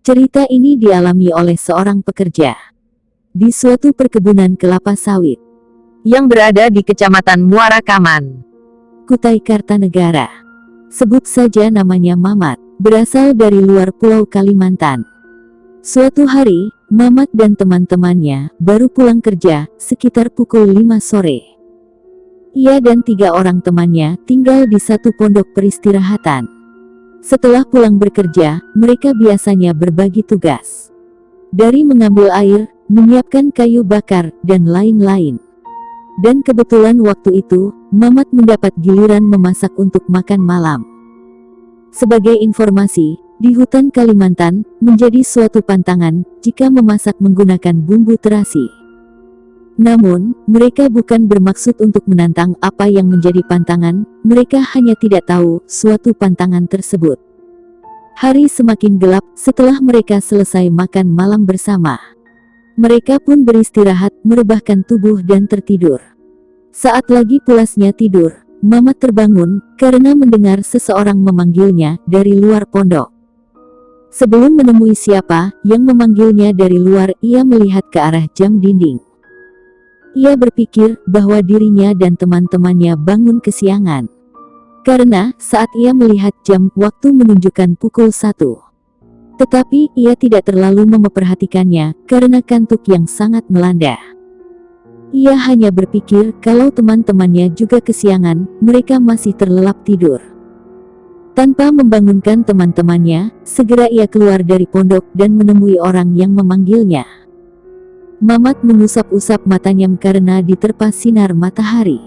Cerita ini dialami oleh seorang pekerja di suatu perkebunan kelapa sawit yang berada di Kecamatan Muara Kaman, Kutai Kartanegara. Sebut saja namanya Mamat, berasal dari luar Pulau Kalimantan. Suatu hari, Mamat dan teman-temannya baru pulang kerja sekitar pukul 5 sore. Ia dan 3 orang temannya tinggal di satu pondok peristirahatan. Setelah pulang bekerja, mereka biasanya berbagi tugas. Dari mengambil air, menyiapkan kayu bakar, dan lain-lain. Dan kebetulan waktu itu, Mamat mendapat giliran memasak untuk makan malam. Sebagai informasi, di hutan Kalimantan, menjadi suatu pantangan jika memasak menggunakan bumbu terasi. Namun, mereka bukan bermaksud untuk menantang apa yang menjadi pantangan, mereka hanya tidak tahu suatu pantangan tersebut. Hari semakin gelap setelah mereka selesai makan malam bersama. Mereka pun beristirahat, merebahkan tubuh dan tertidur. Saat lagi pulasnya tidur, Mamat terbangun karena mendengar seseorang memanggilnya dari luar pondok. Sebelum menemui siapa yang memanggilnya dari luar, ia melihat ke arah jam dinding. Ia berpikir bahwa dirinya dan teman-temannya bangun kesiangan. Karena saat ia melihat jam, waktu menunjukkan pukul 1. Tetapi ia tidak terlalu memperhatikannya karena kantuk yang sangat melanda. Ia hanya berpikir kalau teman-temannya juga kesiangan, mereka masih terlelap tidur. Tanpa membangunkan teman-temannya, segera ia keluar dari pondok dan menemui orang yang memanggilnya. Mamat mengusap-usap matanya karena diterpa sinar matahari.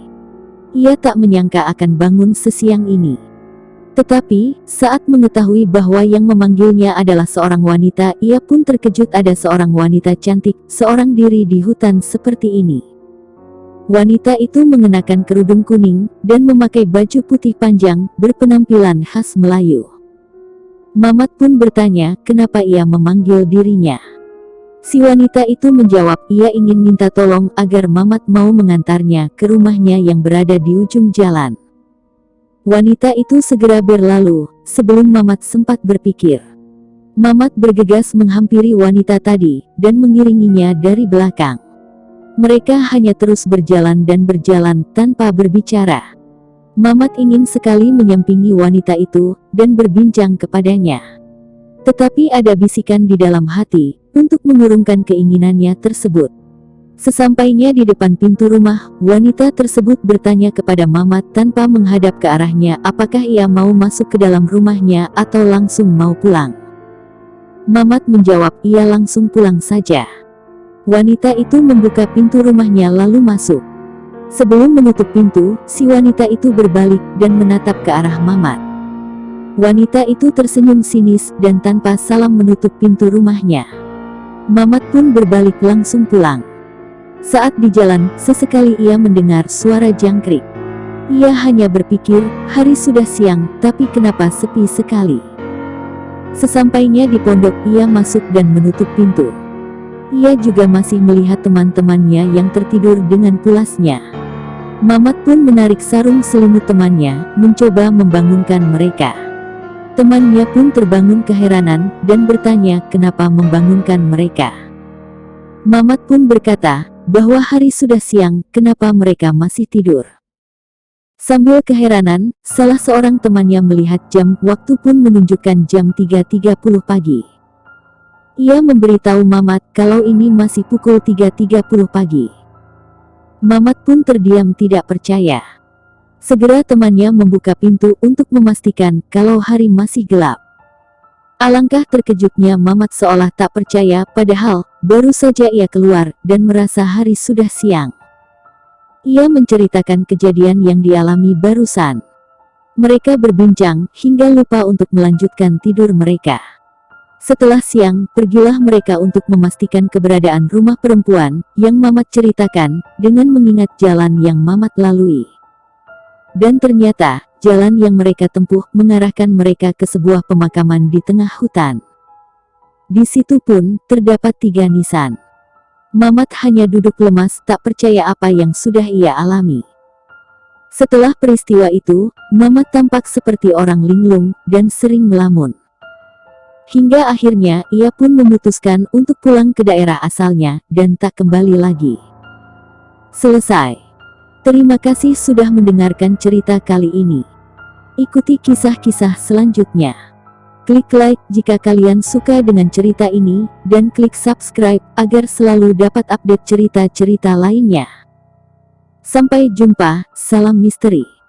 Ia tak menyangka akan bangun sesiang ini. Tetapi, saat mengetahui bahwa yang memanggilnya adalah seorang wanita, ia pun terkejut. Ada seorang wanita cantik, seorang diri di hutan seperti ini. Wanita itu mengenakan kerudung kuning, dan memakai baju putih panjang, berpenampilan khas Melayu. Mamat pun bertanya, kenapa ia memanggil dirinya. Si wanita itu menjawab, ia ingin minta tolong agar Mamat mau mengantarnya ke rumahnya yang berada di ujung jalan. Wanita itu segera berlalu, sebelum Mamat sempat berpikir. Mamat bergegas menghampiri wanita tadi, dan mengiringinya dari belakang. Mereka hanya terus berjalan dan berjalan tanpa berbicara. Mamat ingin sekali menyampingi wanita itu, dan berbincang kepadanya. Tetapi ada bisikan di dalam hati, untuk mengurungkan keinginannya tersebut. Sesampainya di depan pintu rumah, wanita tersebut bertanya kepada Mamat tanpa menghadap ke arahnya apakah ia mau masuk ke dalam rumahnya atau langsung mau pulang. Mamat menjawab ia langsung pulang saja. Wanita itu membuka pintu rumahnya lalu masuk. Sebelum menutup pintu, si wanita itu berbalik dan menatap ke arah Mamat. Wanita itu tersenyum sinis dan tanpa salam menutup pintu rumahnya. Mamat pun berbalik langsung pulang. Saat di jalan, sesekali ia mendengar suara jangkrik. Ia hanya berpikir, hari sudah siang, tapi kenapa sepi sekali. Sesampainya di pondok, ia masuk dan menutup pintu. Ia juga masih melihat teman-temannya yang tertidur dengan pulasnya. Mamat pun menarik sarung selimut temannya, mencoba membangunkan mereka. Temannya pun terbangun keheranan, dan bertanya kenapa membangunkan mereka. Mamat pun berkata, bahwa hari sudah siang, kenapa mereka masih tidur. Sambil keheranan, salah seorang temannya melihat jam, waktu pun menunjukkan jam 3.30 pagi. Ia memberitahu Mamat kalau ini masih pukul 3.30 pagi. Mamat pun terdiam tidak percaya. Segera temannya membuka pintu untuk memastikan kalau hari masih gelap. Alangkah terkejutnya Mamat seolah tak percaya, padahal baru saja ia keluar dan merasa hari sudah siang. Ia menceritakan kejadian yang dialami barusan. Mereka berbincang hingga lupa untuk melanjutkan tidur mereka. Setelah siang, pergilah mereka untuk memastikan keberadaan rumah perempuan yang Mamat ceritakan dengan mengingat jalan yang Mamat lalui. Dan ternyata, jalan yang mereka tempuh mengarahkan mereka ke sebuah pemakaman di tengah hutan. Di situ pun terdapat 3 nisan. Mamat hanya duduk lemas tak percaya apa yang sudah ia alami. Setelah peristiwa itu, Mamat tampak seperti orang linglung dan sering melamun. Hingga akhirnya ia pun memutuskan untuk pulang ke daerah asalnya dan tak kembali lagi. Selesai. Terima kasih sudah mendengarkan cerita kali ini. Ikuti kisah-kisah selanjutnya. Klik like jika kalian suka dengan cerita ini, dan klik subscribe agar selalu dapat update cerita-cerita lainnya. Sampai jumpa, salam misteri.